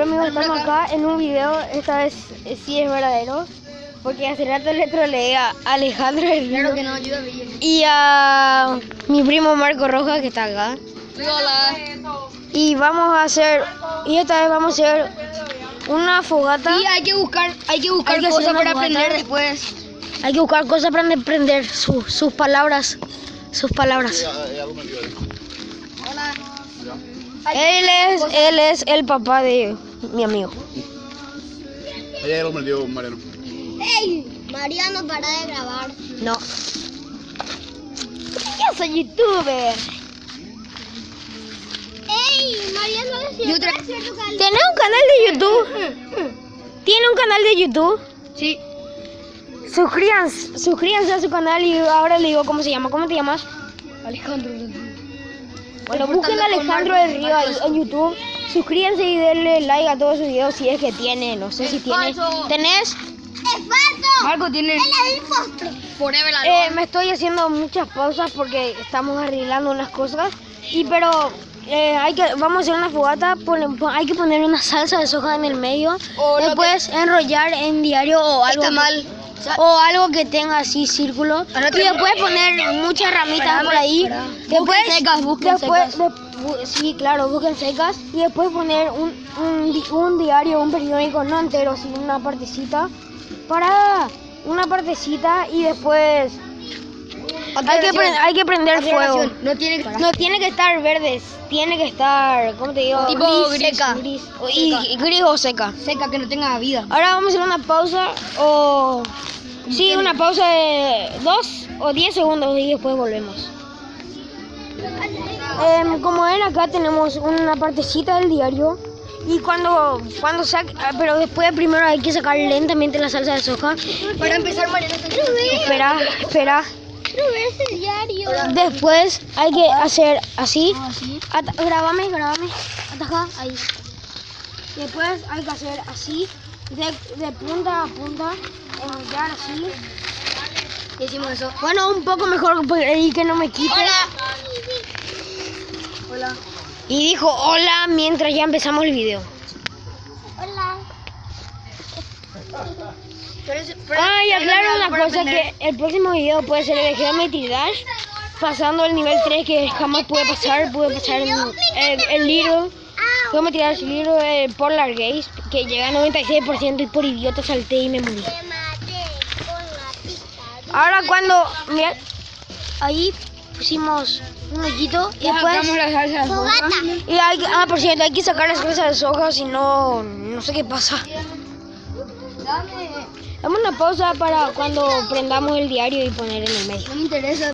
Hola amigos, estamos acá en un video, esta vez sí es verdadero, porque hace rato le troleé a Alejandro del Río. Claro que no, ayuda bien. Y a mi primo Marco Rojas, que está acá. Hola. Y vamos a hacer, y esta vez vamos a hacer una fogata. Y hay que buscar Hay que cosas hacer una para fogata. aprender después. Hay que buscar cosas para aprender sus palabras. Sus palabras. Hola. Él es el papá de mi amigo. Ella lo perdió, Mariano. ¡Ey! Mariano, para de grabar. No. Yo soy youtuber. ¡Ey! Mariano, ¿Tiene un canal de YouTube? ¿Tiene un canal de YouTube? Sí. Suscríbanse a su canal y ahora le digo cómo se llama. ¿Cómo te llamas? Alejandro. Bueno, busquen a Alejandro del Río ahí en YouTube. Suscríbanse y denle like a todos sus videos si es que tiene. No sé si tiene. falso. ¿Tenés? ¡Es falso! Marco tiene. Él es el monstruo. Forever Me estoy haciendo muchas pausas porque estamos arreglando unas cosas. Pero vamos a hacer una fogata. Hay que poner una salsa de soja en el medio. Después enrollar en diario o algo. Está mal. O algo que tenga así círculo. Y después poner muchas ramitas por ahí. Después, Busquen secas. Sí, claro, busquen secas. Y después poner un diario, un periódico, no entero, sino una partecita. Y después hay que prender fuego. No tiene que No tiene que estar verdes, tiene que estar, ¿cómo te digo? Tipo seca. Gris. Y gris o seca. seca, que no tenga vida. Ahora vamos a hacer una pausa o... Sí, una pausa de 2 o 10 segundos y después volvemos. Como ven, acá tenemos una partecita del diario. Y cuando saque... Pero después primero hay que sacar lentamente la salsa de soja. Para empezar, Mariano. Espera. Es el diario. Después hay que hacer así. ¿Sí? Grábame. Ataja, ahí. Después hay que hacer así. De punta a punta. Enrollar así. Hicimos eso. Bueno, un poco mejor y que no me quite. Hola. Y dijo hola mientras ya empezamos el video. Hola. Y aclaro una cosa, que el próximo video puede ser el de Geometry Dash, pasando el nivel 3 que jamás pude pasar el Little, Geometry Dash Little, el Polar Gaze, que llega a 96% y por idiota salté y me morí. Ahora cuando, mira, ahí pusimos un hoyito y después... la salsa de soja. Y por cierto, hay que sacar la salsa de soja, si no, no sé qué pasa. Dame una pausa para cuando prendamos el diario y poner en el medio. No me interesa.